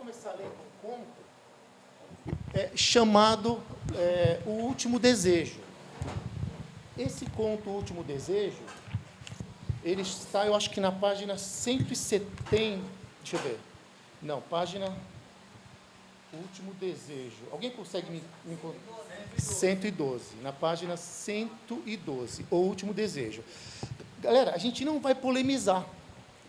começar a ler um conto chamado O Último Desejo. Esse conto, O Último Desejo, ele está, eu acho que na página 170, deixa eu ver, não, página O Último Desejo. Alguém consegue me encontrar? 112, na página 112, O Último Desejo. Galera, a gente não vai polemizar.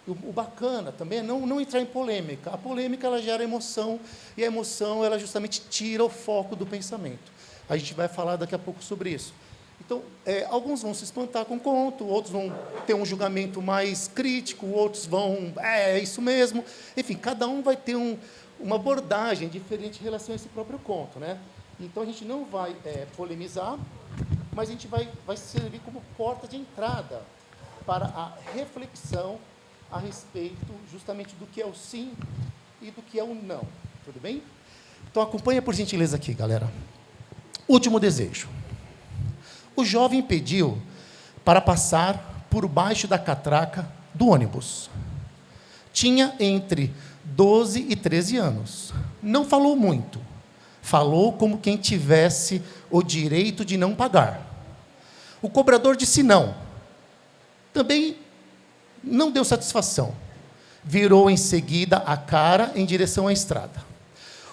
O bacana também é não entrar em polêmica. A polêmica, ela gera emoção, e a emoção, ela justamente tira o foco do pensamento. A gente vai falar daqui a pouco sobre isso. Então, alguns vão se espantar com o conto, outros vão ter um julgamento mais crítico, outros vão, é isso mesmo. Enfim, cada um vai ter uma abordagem diferente em relação a esse próprio conto, né? Então, a gente não vai polemizar, mas a gente vai servir como porta de entrada para a reflexão a respeito justamente do que é o sim e do que é o não. Tudo bem? Então, acompanha por gentileza aqui, galera. Último desejo. O jovem pediu para passar por baixo da catraca do ônibus. Tinha entre 12 e 13 anos. Não falou muito. Falou como quem tivesse o direito de não pagar. O cobrador disse não. Também não deu satisfação. Virou em seguida a cara em direção à estrada.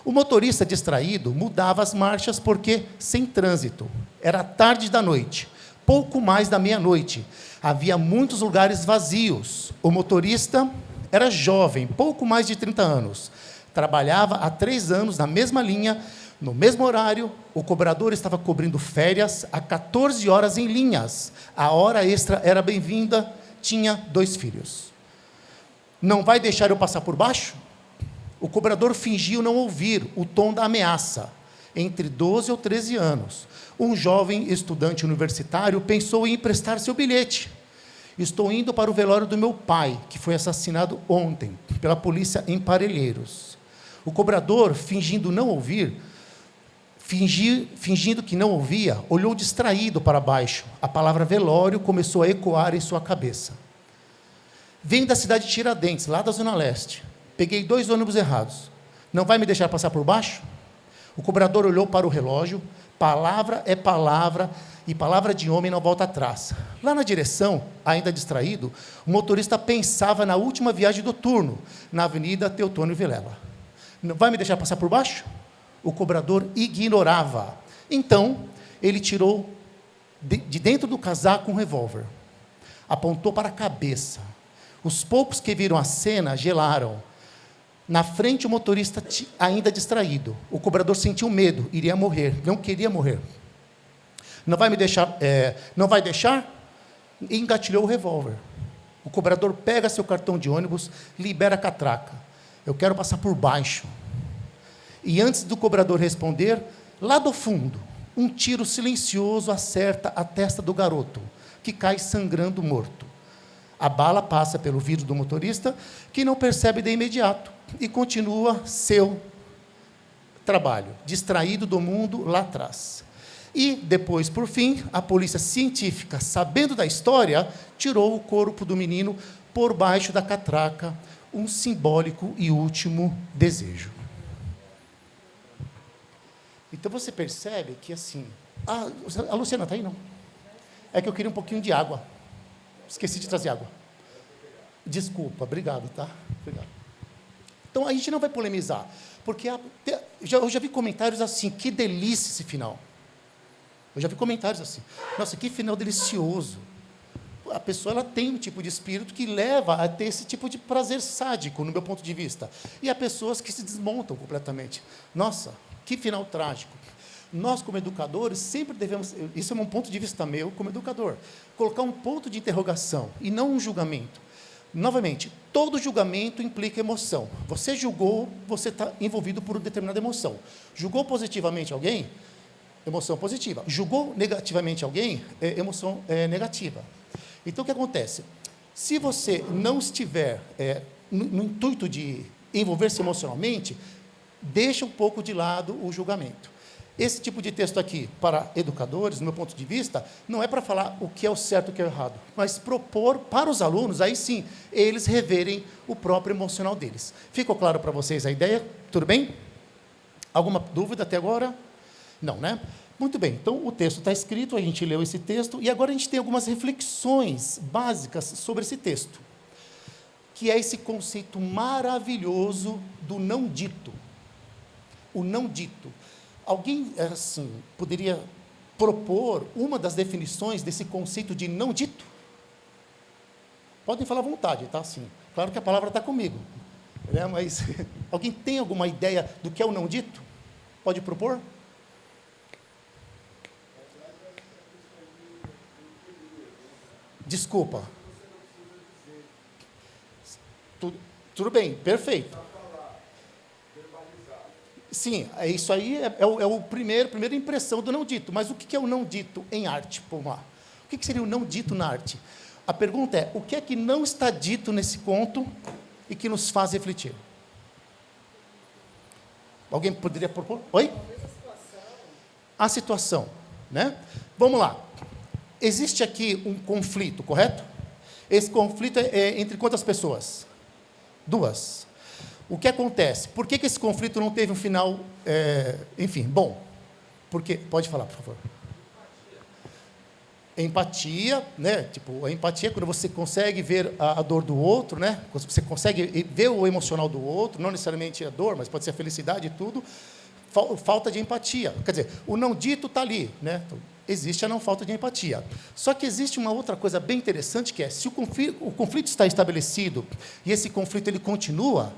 O motorista distraído mudava as marchas porque sem trânsito. Era tarde da noite, pouco mais da meia-noite. Havia muitos lugares vazios. O motorista era jovem, pouco mais de 30 anos. Trabalhava há 3 anos na mesma linha, no mesmo horário. O cobrador estava cobrindo férias a 14 horas em Linhas. A hora extra era bem-vinda. Tinha 2 filhos. Não vai deixar eu passar por baixo? O cobrador fingiu não ouvir o tom da ameaça. Entre 12 ou 13 anos, um jovem estudante universitário pensou em emprestar seu bilhete. Estou indo para o velório do meu pai, que foi assassinado ontem pela polícia em Parelheiros. O cobrador, fingindo que não ouvia, olhou distraído para baixo. A palavra velório começou a ecoar em sua cabeça. Venho da cidade de Tiradentes, lá da Zona Leste. Peguei 2 ônibus errados. Não vai me deixar passar por baixo? O cobrador olhou para o relógio. Palavra é palavra, e palavra de homem não volta atrás. Lá na direção, ainda distraído, o motorista pensava na última viagem do turno, na Avenida Teotônio Vilela. Não vai me deixar passar por baixo? O cobrador ignorava. Então, ele tirou de dentro do casaco um revólver. Apontou para a cabeça. Os poucos que viram a cena gelaram. Na frente, o motorista ainda distraído. O cobrador sentiu medo, iria morrer, não queria morrer. Não vai me deixar, não vai deixar? E engatilhou o revólver. O cobrador pega seu cartão de ônibus, libera a catraca. Eu quero passar por baixo. E antes do cobrador responder, lá do fundo, um tiro silencioso acerta a testa do garoto, que cai sangrando morto. A bala passa pelo vidro do motorista, que não percebe de imediato, e continua seu trabalho, distraído do mundo lá atrás. E, depois, por fim, a polícia científica, sabendo da história, tirou o corpo do menino por baixo da catraca, um simbólico e último desejo. Então, você percebe que, assim... a Luciana está aí, não? É que eu queria um pouquinho de água. Esqueci de trazer água. Desculpa, obrigado, tá? Obrigado. Então, a gente não vai polemizar, porque eu já vi comentários assim, que delícia esse final. Eu já vi comentários assim, nossa, que final delicioso. A pessoa, ela tem um tipo de espírito que leva a ter esse tipo de prazer sádico, no meu ponto de vista. E há pessoas que se desmontam completamente. Nossa, que final trágico. Nós, como educadores, sempre devemos, isso é um ponto de vista meu como educador, colocar um ponto de interrogação e não um julgamento. Novamente, todo julgamento implica emoção. Você julgou, você está envolvido por uma determinada emoção. Julgou positivamente alguém? Emoção positiva. Julgou negativamente alguém? Emoção negativa. Então, o que acontece? Se você não estiver no intuito de envolver-se emocionalmente, deixa um pouco de lado o julgamento. esse tipo de texto aqui, para educadores, do meu ponto de vista, não é para falar o que é o certo e o que é o errado, mas propor para os alunos, aí sim, eles reverem o próprio emocional deles. Ficou claro para vocês a ideia? Tudo bem? Alguma dúvida até agora? Não, né? Muito bem, então o texto está escrito, a gente leu esse texto, e agora a gente tem algumas reflexões básicas sobre esse texto, que é esse conceito maravilhoso do não dito. O não dito. Alguém, assim, poderia propor uma das definições desse conceito de não dito? Podem falar à vontade, tá? Assim, claro que a palavra está comigo, né? Mas alguém tem alguma ideia do que é o não dito? Pode propor? Desculpa. Tudo bem, perfeito. Sim, isso aí é o primeira impressão do não dito. Mas o que é o não dito em arte? Vamos lá. O que seria o não dito na arte? A pergunta é, o que é que não está dito nesse conto e que nos faz refletir? Alguém poderia propor? Oi? A situação, né? Vamos lá. Existe aqui um conflito, correto? Esse conflito é entre quantas pessoas? Duas. O que acontece? Por que esse conflito não teve um final, enfim, bom? Porque, pode falar, por favor. Empatia, né? Tipo, a empatia é quando você consegue ver a dor do outro, né? Quando você consegue ver o emocional do outro, não necessariamente a dor, mas pode ser a felicidade e tudo. Falta de empatia. Quer dizer, o não dito está ali, né? Existe a não falta de empatia. Só que existe uma outra coisa bem interessante, que é, se o conflito está estabelecido e esse conflito ele continua,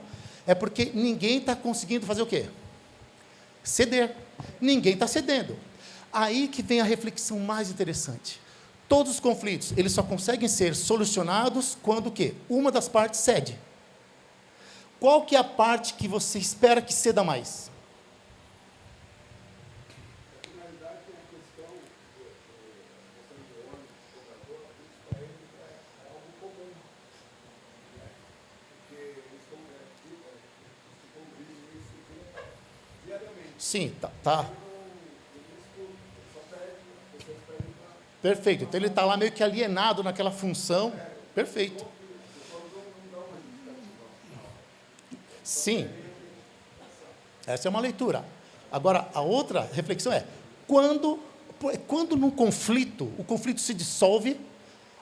é porque ninguém está conseguindo fazer o quê? Ceder. Ninguém está cedendo. Aí que vem a reflexão mais interessante. Todos os conflitos, eles só conseguem ser solucionados quando o quê? Uma das partes cede. Qual que é a parte que você espera que ceda mais? Sim, tá. Perfeito. Então ele está lá meio que alienado naquela função. Perfeito. Sim. Essa é uma leitura. Agora, a outra reflexão é, quando num conflito, o conflito se dissolve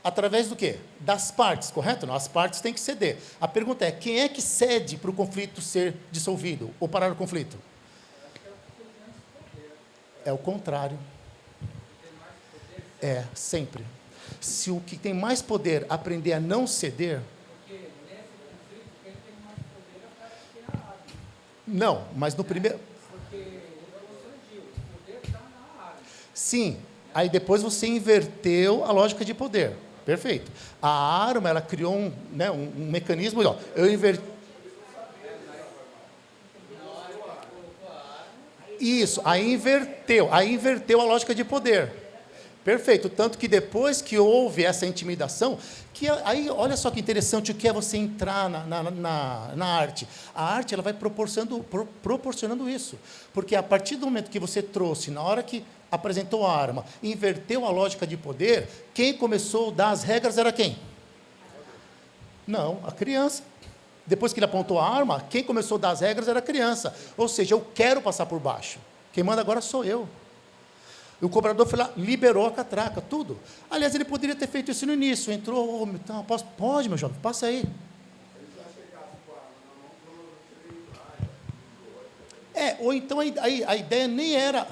através do quê? Das partes, correto? Não, as partes têm que ceder. A pergunta é, quem é que cede para o conflito ser dissolvido ou parar o conflito? É o contrário. É, sempre. Se o que tem mais poder aprender a não ceder... Porque nesse conflito, quem tem mais poder é a área. Não, mas no primeiro... Porque você surgiu, o poder está na área. Sim, aí depois você inverteu a lógica de poder. Perfeito. A arma, ela criou um mecanismo... Ó, eu inverti... Isso, aí inverteu a lógica de poder. Perfeito, tanto que depois que houve essa intimidação, que aí, olha só que interessante o que é você entrar na arte. A arte, ela vai proporcionando isso, porque a partir do momento que você trouxe, na hora que apresentou a arma, inverteu a lógica de poder, quem começou a dar as regras era quem? Não, a criança. Depois que ele apontou a arma, quem começou a dar as regras era a criança. Ou seja, eu quero passar por baixo. Quem manda agora sou eu. E o cobrador foi lá, liberou a catraca, tudo. Aliás, ele poderia ter feito isso no início. Entrou, então, pode, meu jovem, passa aí. Ou então a ideia nem era...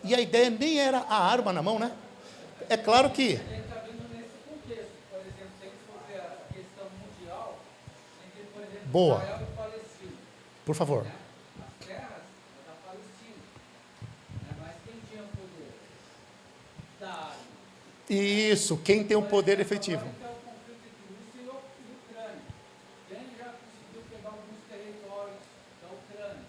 E a ideia nem era a arma na mão, né? É claro que... Boa. Por favor. As terras da Palestina. Mas quem tinha o poder? Da área. Isso, quem tem o poder efetivo. Então, o conflito entre Rússia e Ucrânia. Quem já conseguiu pegar alguns territórios da Ucrânia?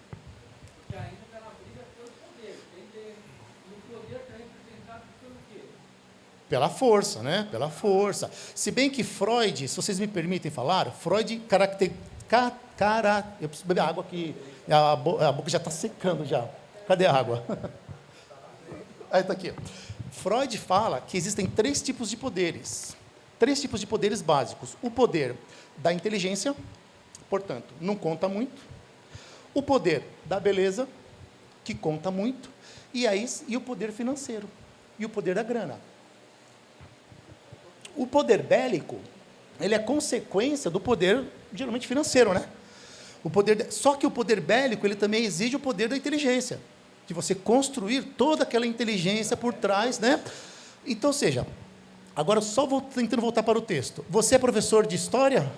Porque ainda está na briga pelo poder. E o poder está representado pelo quê? Pela força, né? Pela força. Se bem que Freud, se vocês me permitem falar, Freud eu preciso beber água aqui, a boca já está secando já. Cadê a água? Aí está aqui. Freud fala que existem 3 tipos de poderes. 3 tipos de poderes básicos. O poder da inteligência, portanto, não conta muito. O poder da beleza, que conta muito. E o poder financeiro. E o poder da grana. O poder bélico, ele é consequência do poder, geralmente, financeiro, né? Só que o poder bélico, ele também exige o poder da inteligência, de você construir toda aquela inteligência por trás, né? Então, ou seja, agora só tentando voltar para o texto. Você é professor de história?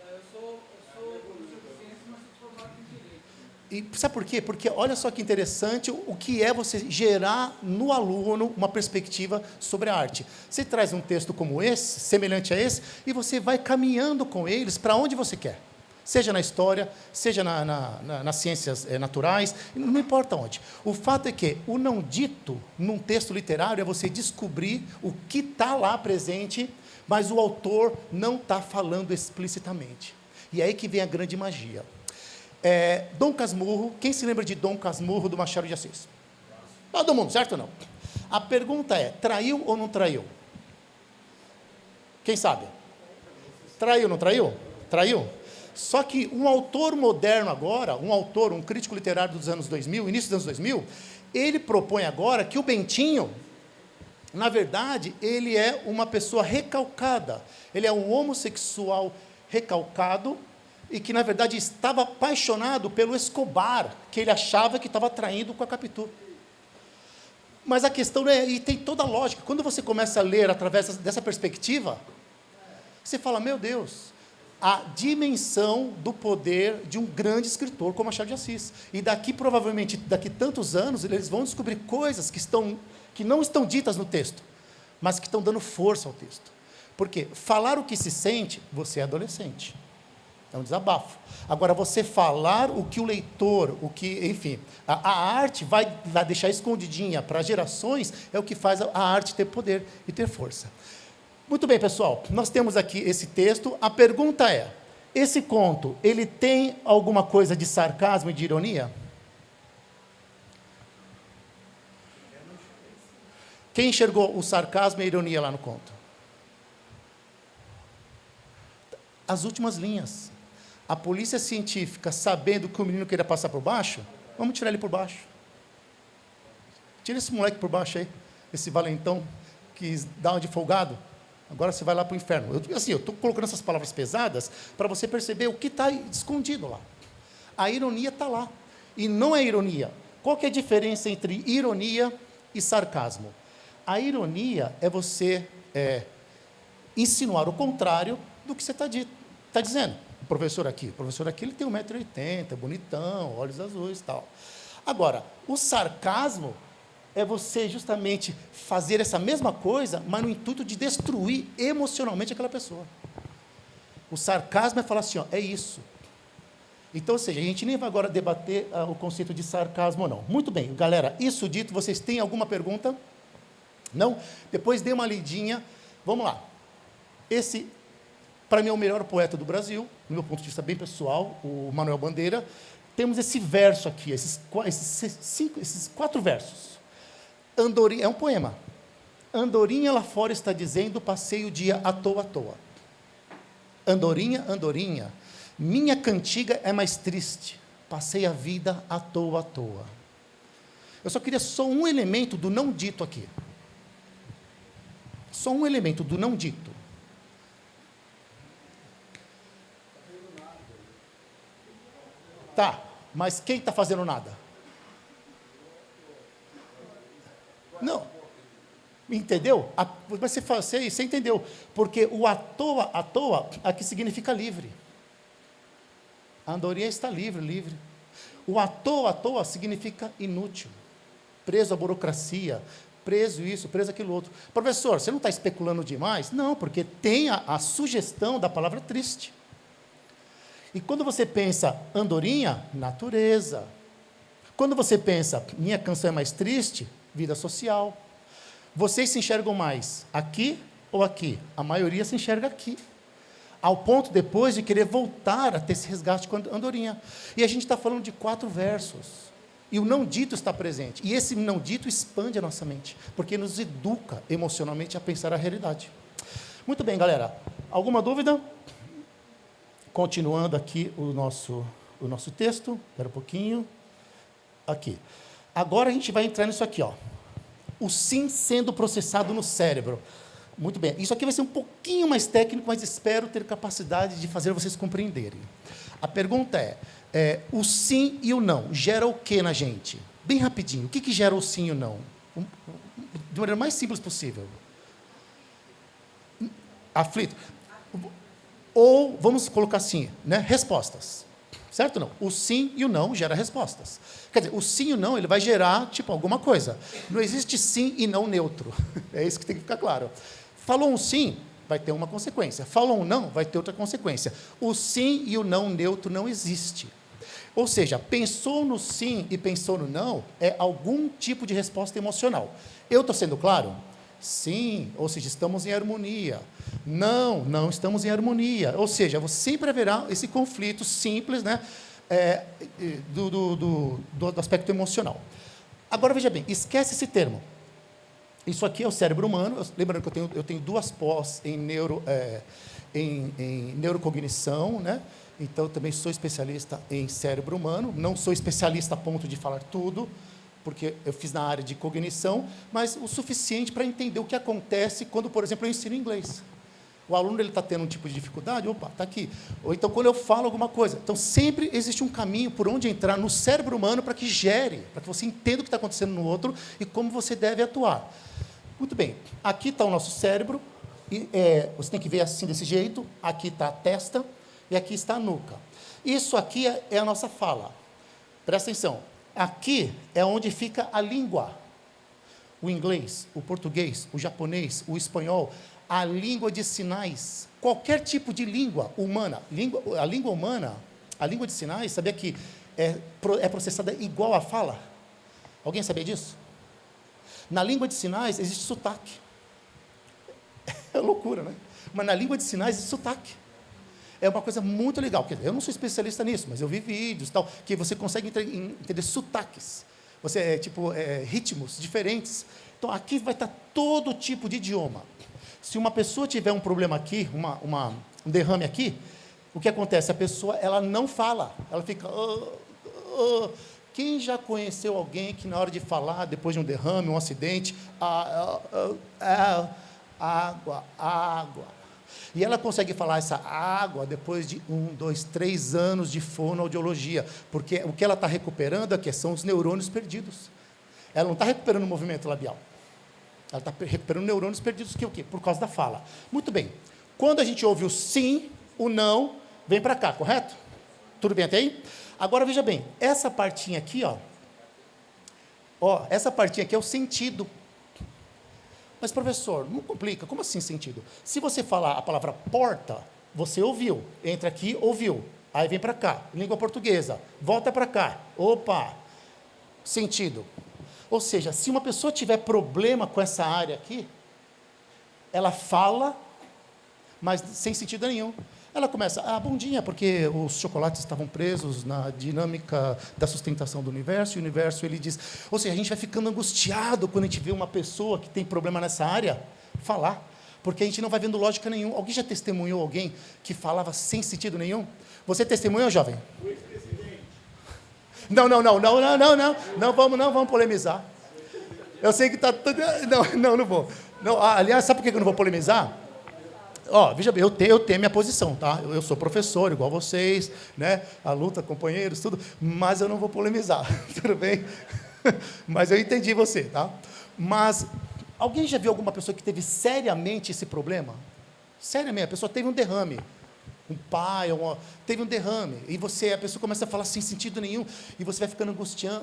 Eu sou professor de ciência, mas sou formado em direito. E sabe por quê? Porque olha só que interessante o que é você gerar no aluno uma perspectiva sobre a arte. Você traz um texto como esse, semelhante a esse, e você vai caminhando com eles para onde você quer. Seja na história, seja nas ciências naturais, não importa onde. O fato é que o não dito num texto literário é você descobrir o que está lá presente, mas o autor não está falando explicitamente. E é aí que vem a grande magia. Dom Casmurro, quem se lembra de Dom Casmurro do Machado de Assis? Todo mundo, certo ou não? A pergunta é, traiu ou não traiu? Quem sabe? Traiu ou não traiu? Traiu? Só que um autor moderno agora, um crítico literário dos anos 2000, início dos anos 2000, ele propõe agora que o Bentinho, na verdade, ele é uma pessoa recalcada. Ele é um homossexual recalcado e que, na verdade, estava apaixonado pelo Escobar, que ele achava que estava traindo com a Capitu. Mas a questão e tem toda a lógica. Quando você começa a ler através dessa perspectiva, você fala, meu Deus, a dimensão do poder de um grande escritor como Machado de Assis. E provavelmente, daqui tantos anos, eles vão descobrir coisas que não estão ditas no texto, mas que estão dando força ao texto. Porque falar o que se sente, você é adolescente. É um desabafo. Agora, você falar o que o leitor, enfim, a arte vai deixar escondidinha para gerações, é o que faz a arte ter poder e ter força. Muito bem, pessoal, nós temos aqui esse texto. A pergunta é, esse conto, ele tem alguma coisa de sarcasmo e de ironia? Quem enxergou o sarcasmo e a ironia lá no conto? As últimas linhas. A polícia científica, sabendo que o menino queria passar por baixo, vamos tirar ele por baixo. Tira esse moleque por baixo aí, esse valentão que dá uma de folgado. Agora você vai lá para o inferno. Eu estou colocando essas palavras pesadas para você perceber o que está escondido lá. A ironia está lá. E não é ironia. Qual que é a diferença entre ironia e sarcasmo? A ironia é você insinuar o contrário do que você está dizendo. O professor aqui ele tem 1,80 m, bonitão, olhos azuis e tal. Agora, o sarcasmo é você justamente fazer essa mesma coisa, mas no intuito de destruir emocionalmente aquela pessoa. O sarcasmo é falar assim, é isso. Então, ou seja, a gente nem vai agora debater o conceito de sarcasmo ou não. Muito bem, galera, isso dito, vocês têm alguma pergunta? Não? Depois dê uma lidinha. Vamos lá. Esse, para mim, é o melhor poeta do Brasil, do meu ponto de vista bem pessoal, o Manuel Bandeira. Temos esse verso aqui, esses 4 versos. Andorinha, é um poema. Andorinha lá fora está dizendo, passei o dia à toa. Andorinha, andorinha, minha cantiga é mais triste, passei a vida à toa. Eu só queria um elemento do não dito aqui. Só um elemento do não dito. Tá, mas quem está fazendo nada? Não. Entendeu? Mas você entendeu. Porque o à toa, aqui significa livre. A andorinha está livre. O à toa significa inútil. Preso à burocracia, preso isso, preso aquilo outro. Professor, você não está especulando demais? Não, porque tem a sugestão da palavra triste. E quando você pensa andorinha, natureza. Quando você pensa, minha canção é mais triste, vida social. Vocês se enxergam mais aqui ou aqui? A maioria se enxerga aqui. Ao ponto depois de querer voltar a ter esse resgate com a andorinha. E a gente está falando de 4 versos. E o não dito está presente. E esse não dito expande a nossa mente, porque nos educa emocionalmente a pensar a realidade. Muito bem, galera. Alguma dúvida? Continuando aqui o nosso texto. Espera um pouquinho. Aqui. Agora a gente vai entrar nisso aqui, ó. O sim sendo processado no cérebro. Muito bem. Isso aqui vai ser um pouquinho mais técnico, mas espero ter capacidade de fazer vocês compreenderem. A pergunta é o sim e o não gera o que na gente? Bem rapidinho. O que gera o sim e o não? De maneira mais simples possível. Aflito. Ou, vamos colocar assim, né? Respostas. Certo ou não? O sim e o não gera respostas. Quer dizer, o sim e o não, ele vai gerar, tipo, alguma coisa. Não existe sim e não neutro. É isso que tem que ficar claro. Falou um sim, vai ter uma consequência. Falou um não, vai ter outra consequência. O sim e o não neutro não existe. Ou seja, pensou no sim e pensou no não, é algum tipo de resposta emocional. Eu estou sendo claro? Sim, ou seja, estamos em harmonia. Não, não estamos em harmonia. Ou seja, sempre haverá esse conflito simples, né, do aspecto emocional. Agora, veja bem, esquece esse termo. Isso aqui é o cérebro humano. Lembrando que eu tenho 2 pós em neurocognição, né? Então, eu também sou especialista em cérebro humano. Não sou especialista a ponto de falar tudo, porque eu fiz na área de cognição, mas o suficiente para entender o que acontece quando, por exemplo, eu ensino inglês. O aluno está tendo um tipo de dificuldade, opa, está aqui. Ou então, quando eu falo alguma coisa. Então, sempre existe um caminho por onde entrar no cérebro humano para que gere, para que você entenda o que está acontecendo no outro e como você deve atuar. Muito bem, aqui está o nosso cérebro, e, você tem que ver assim, desse jeito, aqui está a testa e aqui está a nuca. Isso aqui é a nossa fala. Presta atenção. Aqui é onde fica a língua. O inglês, o português, o japonês, o espanhol, a língua de sinais, qualquer tipo de língua humana. A língua humana, a língua de sinais, sabia que é processada igual à fala? Alguém sabia disso? Na língua de sinais existe sotaque. É loucura, né? Mas na língua de sinais existe sotaque. É uma coisa muito legal. Quer dizer, eu não sou especialista nisso, mas eu vi vídeos tal, que você consegue entender sotaques. Ritmos diferentes. Então, aqui vai estar todo tipo de idioma. Se uma pessoa tiver um problema aqui, um derrame aqui, o que acontece? A pessoa ela não fala. Ela fica... Quem já conheceu alguém que, na hora de falar, depois de um derrame, um acidente, água. E ela consegue falar essa água depois de 1, 2, 3 anos de fonoaudiologia, porque o que ela está recuperando aqui são os neurônios perdidos. Ela não está recuperando o movimento labial. Ela está recuperando neurônios perdidos, que é o quê? Por causa da fala. Muito bem. Quando a gente ouve o sim, o não, vem para cá, correto? Tudo bem até aí? Agora, veja bem, essa partinha aqui, essa partinha aqui é o sentido. Mas, professor, não complica. Como assim sentido? Se você falar a palavra porta, você ouviu. Entra aqui, ouviu. Aí vem para cá. Língua portuguesa. Volta para cá. Opa! Sentido. Ou seja, se uma pessoa tiver problema com essa área aqui, ela fala, mas sem sentido nenhum. Ela começa, bom dia, porque os chocolates estavam presos na dinâmica da sustentação do universo, e o universo, ele diz... Ou seja, a gente vai ficando angustiado quando a gente vê uma pessoa que tem problema nessa área falar, porque a gente não vai vendo lógica nenhuma. Alguém já testemunhou alguém que falava sem sentido nenhum? Você testemunhou, jovem? O ex-presidente. Não vamos polemizar. Eu sei que está tudo... Não vou. Não, aliás, sabe por que eu não vou polemizar? Veja bem, eu tenho minha posição, tá? Eu sou professor, igual vocês, né? A luta, companheiros, tudo, mas eu não vou polemizar, tudo bem? Mas eu entendi você, tá? Mas, alguém já viu alguma pessoa que teve seriamente esse problema? Seriamente, a pessoa teve um derrame. Um pai, teve um derrame, e a pessoa começa a falar sem sentido nenhum, e você vai ficando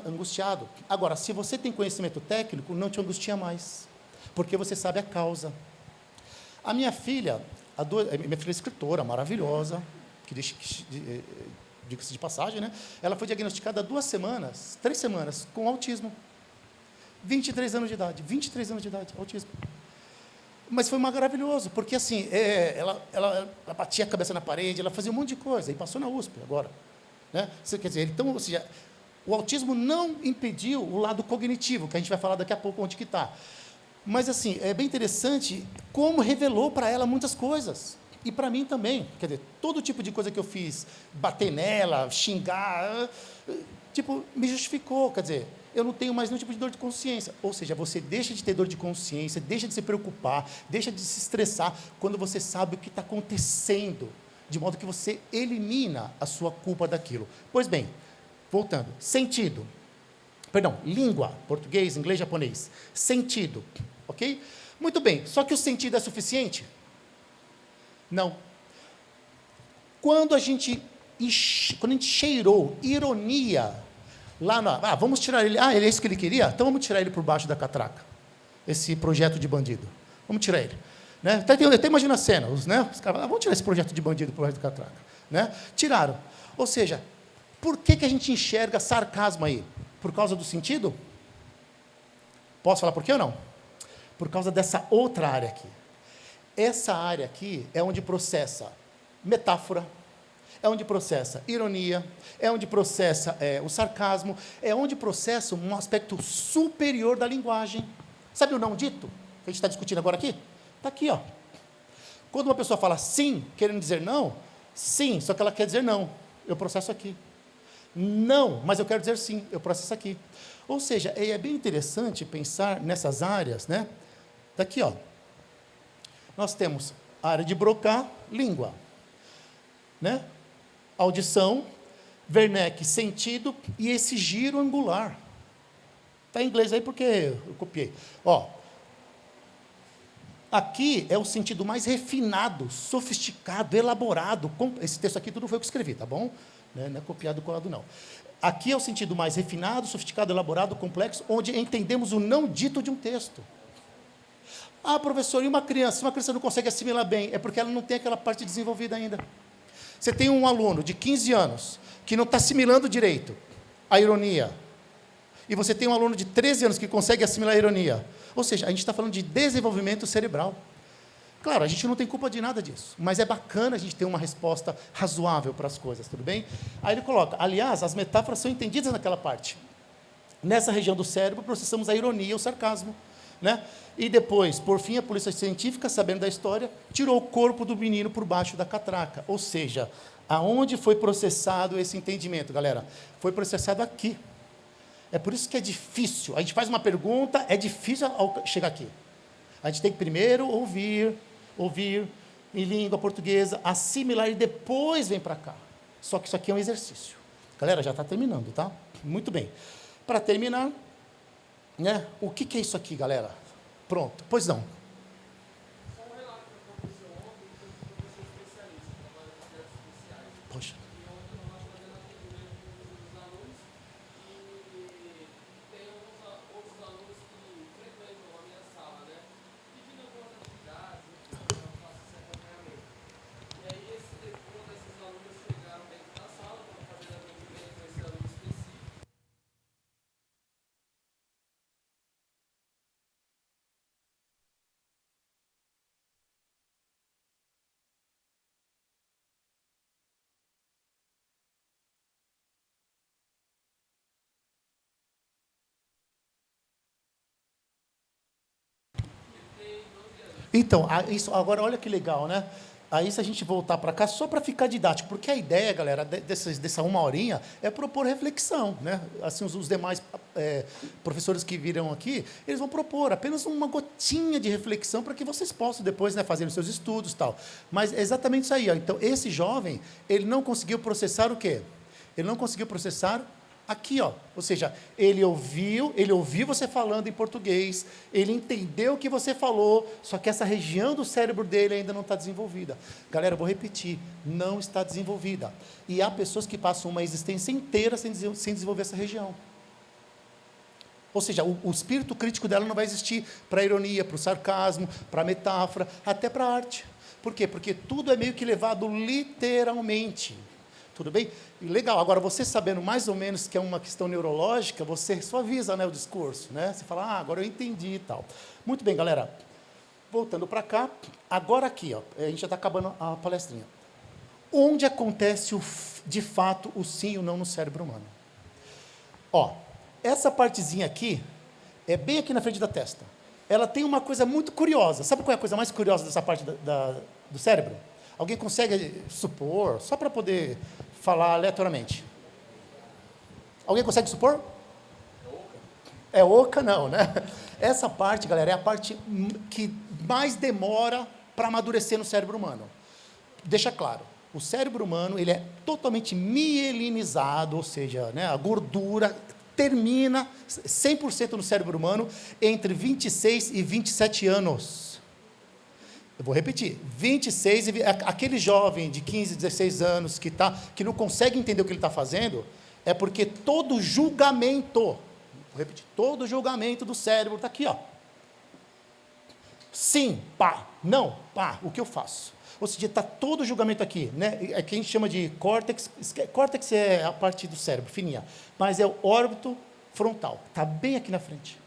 angustiado. Agora, se você tem conhecimento técnico, não te angustia mais, porque você sabe a causa. A minha filha é escritora, maravilhosa, diga-se de passagem, né? Ela foi diagnosticada há 3 semanas, com autismo. 23 anos de idade, autismo. Mas foi maravilhoso, porque assim, ela batia a cabeça na parede, ela fazia um monte de coisa, e passou na USP agora. Né? Quer dizer, então, ou seja, O autismo não impediu o lado cognitivo, que a gente vai falar daqui a pouco onde que está. Mas, assim, é bem interessante como revelou para ela muitas coisas. E para mim também. Quer dizer, todo tipo de coisa que eu fiz, bater nela, xingar, tipo, me justificou. Quer dizer, eu não tenho mais nenhum tipo de dor de consciência. Ou seja, você deixa de ter dor de consciência, deixa de se preocupar, deixa de se estressar quando você sabe o que está acontecendo, de modo que você elimina a sua culpa daquilo. Pois bem, voltando, sentido. Perdão, língua, português, inglês, japonês. Sentido, ok? Muito bem, só que o sentido é suficiente? Não. Quando a gente cheirou ironia, lá na... vamos tirar ele... ele é isso que ele queria? Então vamos tirar ele por baixo da catraca. Esse projeto de bandido. Vamos tirar ele. Né? Até imagina a cena, os caras vamos tirar esse projeto de bandido por baixo da catraca. Né? Tiraram. Ou seja, por que a gente enxerga sarcasmo aí? Por causa do sentido? Posso falar por quê ou não? Por causa dessa outra área aqui. Essa área aqui é onde processa metáfora, é onde processa ironia, é onde processa o sarcasmo, é onde processa um aspecto superior da linguagem. Sabe o não dito, que a gente está discutindo agora aqui? Está aqui, ó. Quando uma pessoa fala sim, querendo dizer não, sim, só que ela quer dizer não, eu processo aqui. Não, mas eu quero dizer sim, eu processo aqui. Ou seja, é bem interessante pensar nessas áreas, né? Daqui, ó. Nós temos a área de Broca, língua, né? Audição, Wernicke, sentido, e esse giro angular. Está em inglês aí porque eu copiei. Ó, aqui é o sentido mais refinado, sofisticado, elaborado. Esse texto aqui tudo foi eu que escrevi, tá bom? Não é copiado e colado, não. Aqui é o sentido mais refinado, sofisticado, elaborado, complexo, onde entendemos o não dito de um texto. Ah, professor, e uma criança? Se uma criança não consegue assimilar bem, é porque ela não tem aquela parte desenvolvida ainda. Você tem um aluno de 15 anos que não está assimilando direito a ironia, e você tem um aluno de 13 anos que consegue assimilar a ironia. Ou seja, a gente está falando de desenvolvimento cerebral. Claro, a gente não tem culpa de nada disso, mas é bacana a gente ter uma resposta razoável para as coisas, tudo bem? Aí ele coloca, aliás, as metáforas são entendidas naquela parte. Nessa região do cérebro, processamos a ironia e o sarcasmo. Né? E depois, por fim, a polícia científica, sabendo da história, tirou o corpo do menino por baixo da catraca. Ou seja, aonde foi processado esse entendimento, galera? Foi processado aqui. É por isso que é difícil. A gente faz uma pergunta, é difícil chegar aqui. A gente tem que primeiro ouvir em língua portuguesa, assimilar e depois vem para cá. Só que isso aqui é um exercício. Galera, já está terminando, tá? Muito bem. Para terminar, né? O que é isso aqui, galera? Pronto. Pois não. Só um relato que aconteceu ontem, que eu fui professor especialista, trabalho com projetos especiais. Poxa. E ontem nós fazendo atendimento com os alunos, e tem alguns outros alunos que frequentam a minha sala, né? Pedindo algumas atividades, enfim, eu faço esse acompanhamento. E aí, quando esses alunos chegaram dentro da sala, para fazer atendimento com esse aluno específico, Então, isso, agora olha que legal, né? Aí, se a gente voltar para cá, só para ficar didático, porque a ideia, galera, dessa uma horinha, é propor reflexão, né? Assim, os demais professores que virão aqui, eles vão propor apenas uma gotinha de reflexão para que vocês possam depois, né, fazer os seus estudos e tal. Mas é exatamente isso aí, ó. Então, esse jovem, ele não conseguiu processar o quê? Ele não conseguiu processar aqui, ó. Ou seja, ele ouviu você falando em português, ele entendeu o que você falou, só que essa região do cérebro dele ainda não está desenvolvida. Galera, eu vou repetir, não está desenvolvida. E há pessoas que passam uma existência inteira sem desenvolver essa região. Ou seja, o espírito crítico dela não vai existir para a ironia, para o sarcasmo, para a metáfora, até para a arte. Por quê? Porque tudo é meio que levado literalmente. Tudo bem? E legal, agora você sabendo mais ou menos que é uma questão neurológica, você suaviza, né, o discurso, né? Você fala, agora eu entendi e tal. Muito bem, galera. Voltando para cá, agora aqui, ó, a gente já está acabando a palestrinha. Onde acontece, de fato, o sim e o não no cérebro humano? Ó, essa partezinha aqui é bem aqui na frente da testa. Ela tem uma coisa muito curiosa. Sabe qual é a coisa mais curiosa dessa parte do cérebro? Alguém consegue supor, só para poder falar aleatoriamente? Alguém consegue supor? É oca, não, né? Essa parte, galera, é a parte que mais demora para amadurecer no cérebro humano. Deixa claro, o cérebro humano ele é totalmente mielinizado, ou seja, né, a gordura termina 100% no cérebro humano entre 26 e 27 anos. Eu vou repetir, 26 e aquele jovem de 15, 16 anos que não consegue entender o que ele está fazendo, é porque todo julgamento, vou repetir, todo julgamento do cérebro está aqui, ó. Sim, pá, não, pá, o que eu faço? Ou seja, está todo o julgamento aqui, né? É que a gente chama de córtex. Córtex é a parte do cérebro, fininha, mas é o órbito frontal, está bem aqui na frente.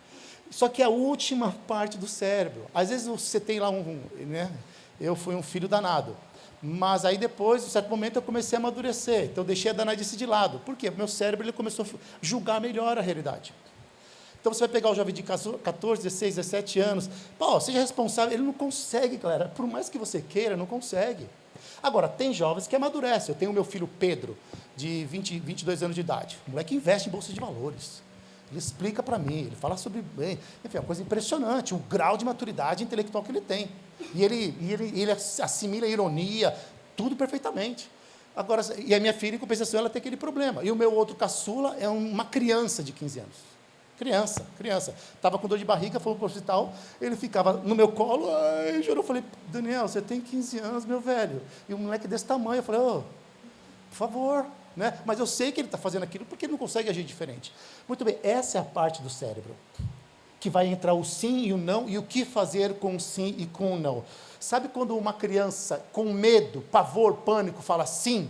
Só que é a última parte do cérebro. Às vezes você tem lá né? Eu fui um filho danado, mas aí depois, em certo momento, eu comecei a amadurecer, então eu deixei a danadice de lado. Por quê? Meu cérebro ele começou a julgar melhor a realidade. Então, você vai pegar o jovem de 14, 16, 17 anos, pô, seja responsável, ele não consegue, galera, por mais que você queira, não consegue. Agora, tem jovens que amadurecem. Eu tenho o meu filho Pedro, de 22 anos de idade, o moleque investe em bolsa de valores, ele explica para mim, ele fala sobre, enfim, é uma coisa impressionante, o grau de maturidade intelectual que ele tem, e ele assimila a ironia, tudo perfeitamente. Agora, e a minha filha, em compensação, ela tem aquele problema, e o meu outro caçula é uma criança de 15 anos. Criança. Estava com dor de barriga, foi para o hospital, ele ficava no meu colo, chorou. Eu falei, Daniel, você tem 15 anos, meu velho, e um moleque desse tamanho. Eu falei, por favor, né? Mas eu sei que ele está fazendo aquilo porque ele não consegue agir diferente. Muito bem, essa é a parte do cérebro, que vai entrar o sim e o não, e o que fazer com o sim e com o não. Sabe quando uma criança com medo, pavor, pânico, fala sim?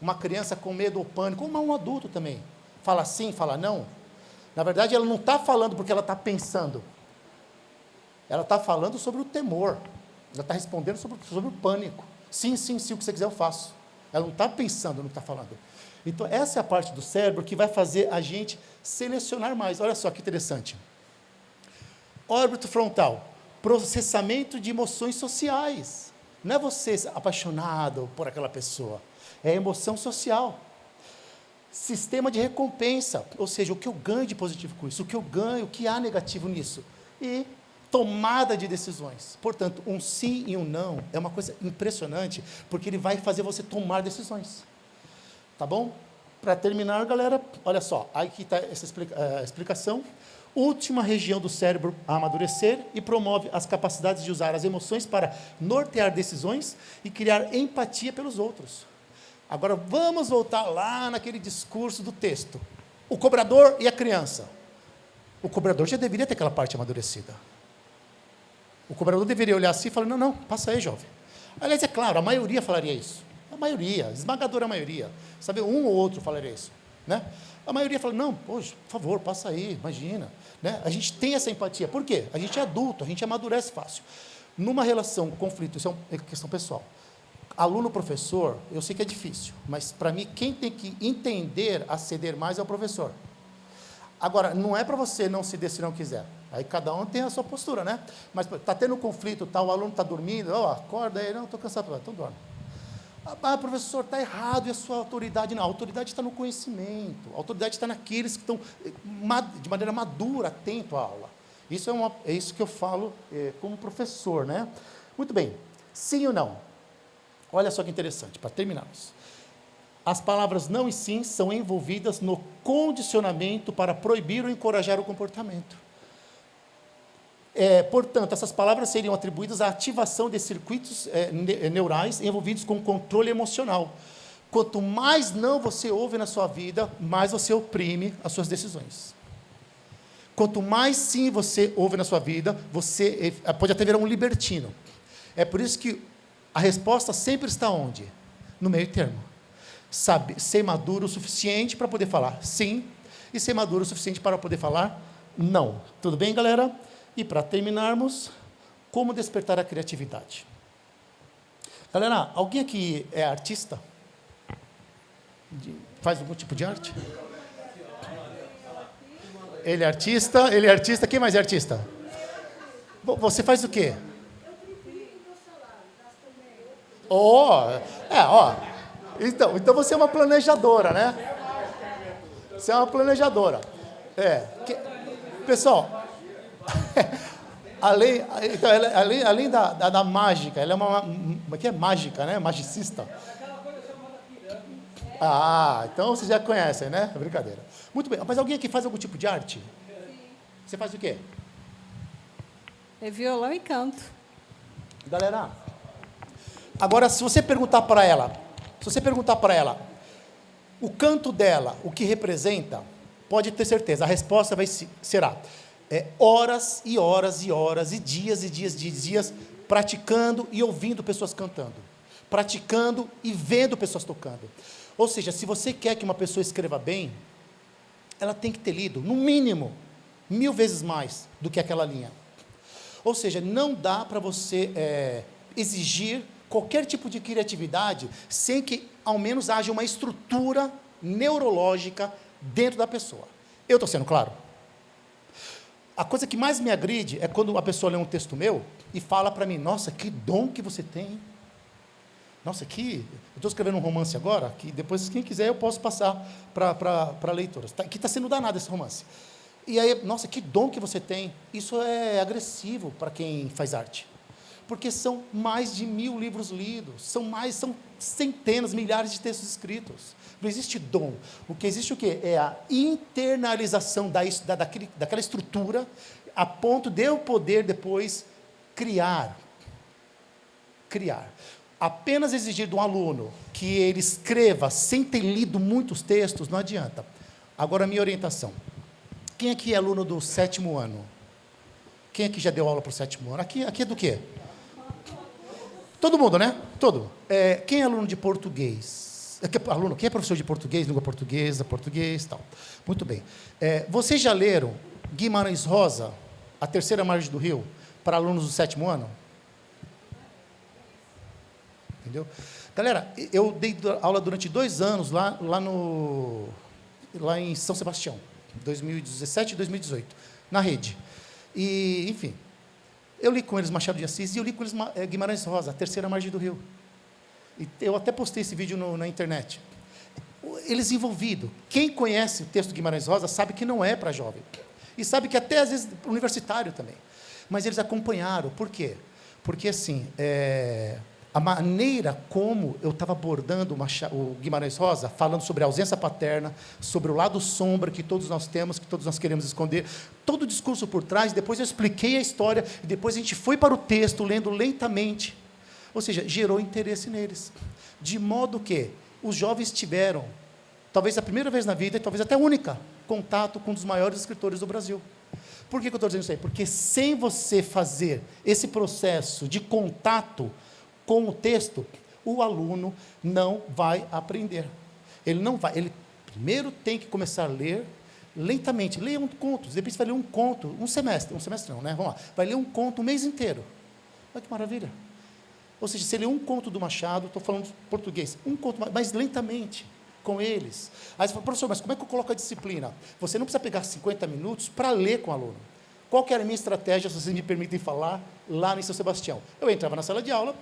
Uma criança com medo ou pânico, ou um adulto também, fala sim, fala não? Na verdade, ela não está falando porque ela está pensando. Ela está falando sobre o temor. Ela está respondendo sobre o pânico. Sim, o que você quiser eu faço. Ela não está pensando no que está falando. Então, essa é a parte do cérebro que vai fazer a gente selecionar mais. Olha só que interessante. Órbito frontal. Processamento de emoções sociais. Não é você apaixonado por aquela pessoa. É a emoção social. Sistema de recompensa, ou seja, o que eu ganho de positivo com isso, o que eu ganho, o que há negativo nisso. E tomada de decisões. Portanto, um sim e um não é uma coisa impressionante, porque ele vai fazer você tomar decisões. Tá bom? Para terminar, galera, olha só, aqui está essa explicação. Última região do cérebro a amadurecer e promove as capacidades de usar as emoções para nortear decisões e criar empatia pelos outros. Agora, vamos voltar lá naquele discurso do texto. O cobrador e a criança. O cobrador já deveria ter aquela parte amadurecida. O cobrador deveria olhar assim e falar, não, passa aí, jovem. Aliás, é claro, a maioria falaria isso. A maioria, esmagadora maioria. Sabe, um ou outro falaria isso. Né? A maioria fala, não, poxa, por favor, passa aí, imagina. Né? A gente tem essa empatia. Por quê? A gente é adulto, a gente amadurece fácil. Numa relação, conflito, isso é uma questão pessoal. Aluno-professor, eu sei que é difícil, mas, para mim, quem tem que entender a ceder mais é o professor. Agora, não é para você não ceder se não quiser. Aí, cada um tem a sua postura, né? Mas, está tendo conflito, o aluno está dormindo, acorda aí, não, estou cansado, então dorme. Professor, está errado, e a sua autoridade? Não, a autoridade está no conhecimento, a autoridade está naqueles que estão, de maneira madura, atento à aula. Isso é isso que eu falo como professor, né? Muito bem, sim ou não? Olha só que interessante, para terminarmos. As palavras não e sim são envolvidas no condicionamento para proibir ou encorajar o comportamento. Portanto, essas palavras seriam atribuídas à ativação de circuitos neurais envolvidos com controle emocional. Quanto mais não você ouve na sua vida, mais você oprime as suas decisões. Quanto mais sim você ouve na sua vida, você pode até virar um libertino. É por isso que a resposta sempre está onde? No meio termo. Sabe, ser maduro o suficiente para poder falar sim, e ser maduro o suficiente para poder falar não. Tudo bem, galera? E para terminarmos, como despertar a criatividade? Galera, alguém aqui é artista? Faz algum tipo de arte? Ele é artista. Quem mais é artista? Você faz o quê? Então você é uma planejadora, né? Você é uma planejadora. Pessoal, além da mágica, ela é uma que é mágica, né? Magicista. Então vocês já conhecem, né? É brincadeira. Muito bem. Mas alguém aqui faz algum tipo de arte? Sim. Você faz o quê? É violão e canto. Galera, agora se você perguntar para ela, o canto dela, o que representa, pode ter certeza, a resposta será horas e horas e horas, e dias, praticando e ouvindo pessoas cantando, praticando e vendo pessoas tocando. Ou seja, se você quer que uma pessoa escreva bem, ela tem que ter lido, no mínimo, 1000 vezes mais do que aquela linha. Ou seja, não dá para você exigir qualquer tipo de criatividade sem que, ao menos, haja uma estrutura neurológica dentro da pessoa. Eu estou sendo claro? A coisa que mais me agride é quando a pessoa lê um texto meu e fala para mim, nossa, que dom que você tem. Nossa, eu estou escrevendo um romance agora, que depois, quem quiser, eu posso passar para leitoras. Que está sendo danado esse romance. E aí, nossa, que dom que você tem. Isso é agressivo para quem faz arte. Porque são mais de 1000 livros lidos, são centenas, milhares de textos escritos. Não existe dom. O que existe o quê? É a internalização daquela estrutura, a ponto de eu poder depois criar. Apenas exigir de um aluno que ele escreva sem ter lido muitos textos, não adianta. Agora, a minha orientação. Quem aqui é aluno do 7º ano? Quem aqui já deu aula para o 7º ano? Aqui é do quê? Todo mundo, né? Todo. Quem é aluno de português? Quem é professor de português, língua portuguesa, português e tal? Muito bem. Vocês já leram Guimarães Rosa, A Terceira Margem do Rio, para alunos do 7º ano? Entendeu? Galera, eu dei aula durante 2 anos lá em São Sebastião, 2017 e 2018, na rede. E, enfim, eu li com eles Machado de Assis e eu li com eles Guimarães Rosa, A Terceira Margem do Rio. E eu até postei esse vídeo na internet. Eles envolvidos. Quem conhece o texto de Guimarães Rosa sabe que não é para jovem. E sabe que até, às vezes, universitário também. Mas eles acompanharam. Por quê? Porque, assim, a maneira como eu estava abordando o Guimarães Rosa, falando sobre a ausência paterna, sobre o lado sombra que todos nós temos, que todos nós queremos esconder, todo o discurso por trás, depois eu expliquei a história, e depois a gente foi para o texto, lendo lentamente. Ou seja, gerou interesse neles. De modo que os jovens tiveram, talvez a primeira vez na vida, e talvez até a única, contato com um dos maiores escritores do Brasil. Por que eu estou dizendo isso aí? Porque sem você fazer esse processo de contato com o texto, o aluno não vai aprender. Ele primeiro tem que começar a ler lentamente. Leia um conto, depois vai ler um conto, um semestre não, né? Vamos lá. Vai ler um conto o mês inteiro. Olha que maravilha. Ou seja, se ler um conto do Machado, estou falando português, um conto, mas lentamente, com eles. Aí você fala, professor, mas como é que eu coloco a disciplina? Você não precisa pegar 50 minutos para ler com o aluno. Qual que era a minha estratégia, se vocês me permitem falar, lá em São Sebastião? Eu entrava na sala de aula,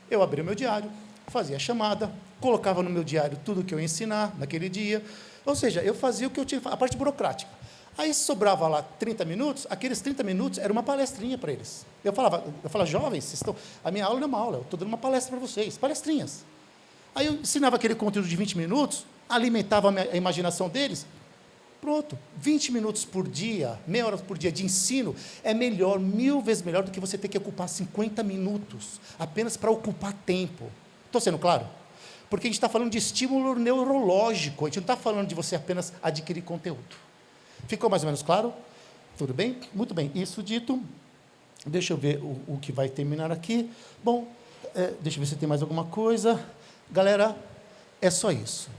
eu abria o meu diário, fazia a chamada, colocava no meu diário tudo o que eu ia ensinar naquele dia. Ou seja, eu fazia o que eu tinha, a parte burocrática. Aí sobrava lá 30 minutos, aqueles 30 minutos era uma palestrinha para eles. Eu falava, jovens, a minha aula não é uma aula, eu estou dando uma palestra para vocês, palestrinhas. Aí eu ensinava aquele conteúdo de 20 minutos, alimentava a imaginação deles, pronto, 20 minutos por dia, meia hora por dia de ensino, é melhor, 1000 vezes melhor do que você ter que ocupar 50 minutos, apenas para ocupar tempo. Estou sendo claro? Porque a gente está falando de estímulo neurológico, a gente não está falando de você apenas adquirir conteúdo. Ficou mais ou menos claro? Tudo bem? Muito bem. Isso dito, deixa eu ver o que vai terminar aqui. Bom, deixa eu ver se tem mais alguma coisa. Galera, é só isso.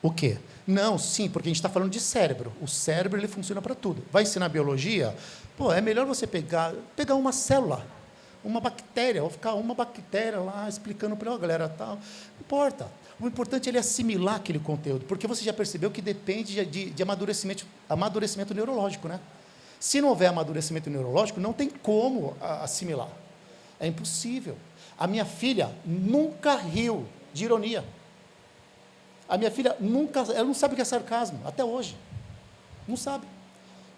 O quê? Não, sim, porque a gente está falando de cérebro. O cérebro, ele funciona para tudo. Vai ensinar biologia? Pô, é melhor você pegar uma célula, uma bactéria, ou ficar uma bactéria lá explicando para a galera tal. Não importa. O importante é ele assimilar aquele conteúdo, porque você já percebeu que depende de amadurecimento neurológico, né? Se não houver amadurecimento neurológico, não tem como assimilar. É impossível. A minha filha nunca riu de ironia. A minha filha ela não sabe o que é sarcasmo, até hoje. Não sabe.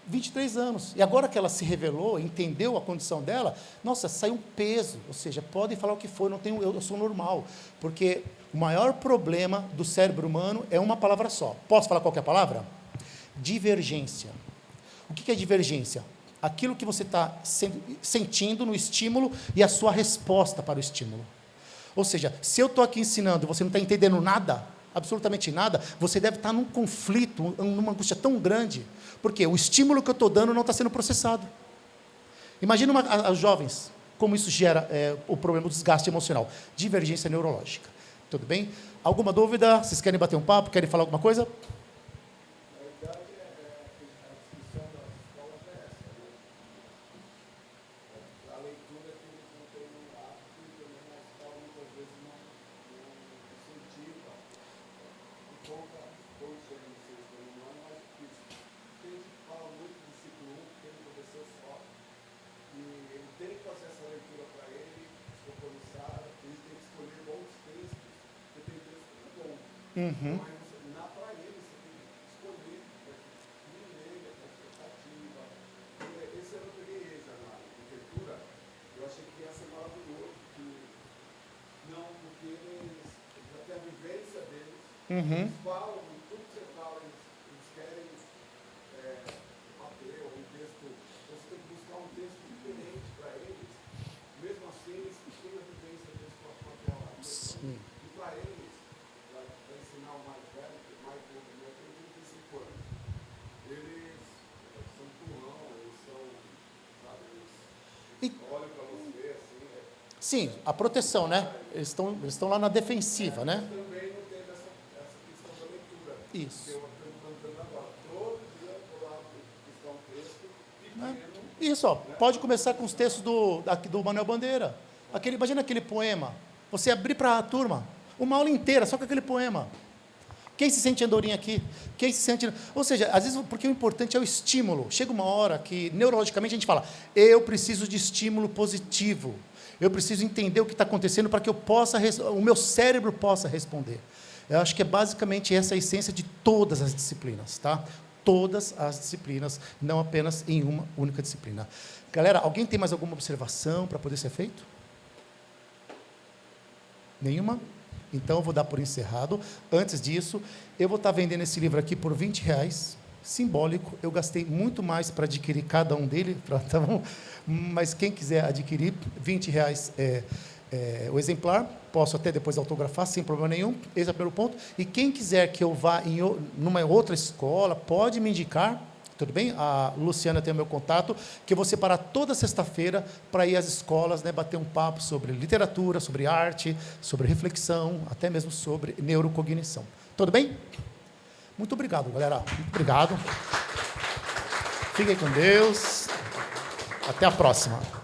23 anos. E agora que ela se revelou, entendeu a condição dela, nossa, saiu um peso. Ou seja, podem falar o que for, eu sou normal. Porque o maior problema do cérebro humano é uma palavra só. Posso falar qualquer palavra? Divergência. O que é divergência? Aquilo que você está sentindo no estímulo e a sua resposta para o estímulo. Ou seja, se eu estou aqui ensinando e você não está entendendo nada, absolutamente nada, você deve estar num conflito, numa angústia tão grande, porque o estímulo que eu estou dando não está sendo processado. Imagina as jovens, como isso gera o problema do desgaste emocional, divergência neurológica. Tudo bem? Alguma dúvida? Vocês querem bater um papo? Querem falar alguma coisa? Uhum. Uhum. Falam, tudo que você fala, eles querem bater, ou um texto, você tem que buscar um texto diferente para eles, mesmo assim, eles têm a vivência deles com a própria palavra. Sim. E para eles, para ensinar o mais velho, que mais novo, tem 35 anos, eles são turrão, eles são, sabe, eles olham para você assim. Sim, a proteção, né? Eles estão lá na defensiva, né? Também não teve essa questão da leitura. Isso. Eu estou contando agora. Todo dia eu estou lá buscar um texto pequeno. Isso, ó, pode começar com os textos do Manuel Bandeira. Imagina aquele poema. Você abrir para a turma, uma aula inteira, só com aquele poema. Quem se sente andorinha aqui? Quem se sente... Ou seja, às vezes, porque o importante é o estímulo. Chega uma hora que, neurologicamente, a gente fala, eu preciso de estímulo positivo. Eu preciso entender o que está acontecendo para que o meu cérebro possa responder. Eu acho que é basicamente essa a essência de todas as disciplinas, tá? Todas as disciplinas, não apenas em uma única disciplina. Galera, alguém tem mais alguma observação para poder ser feito? Nenhuma? Então, eu vou dar por encerrado. Antes disso, eu vou estar vendendo esse livro aqui por R$20, simbólico. Eu gastei muito mais para adquirir cada um dele, tá bom? Mas quem quiser adquirir, R$20 o exemplar, posso até depois autografar, sem problema nenhum. Esse é o primeiro ponto. E quem quiser que eu vá numa outra escola, pode me indicar, tudo bem? A Luciana tem o meu contato, que eu vou separar toda sexta-feira para ir às escolas, né, bater um papo sobre literatura, sobre arte, sobre reflexão, até mesmo sobre neurocognição. Tudo bem? Muito obrigado, galera. Muito obrigado. Fiquem com Deus. Até a próxima.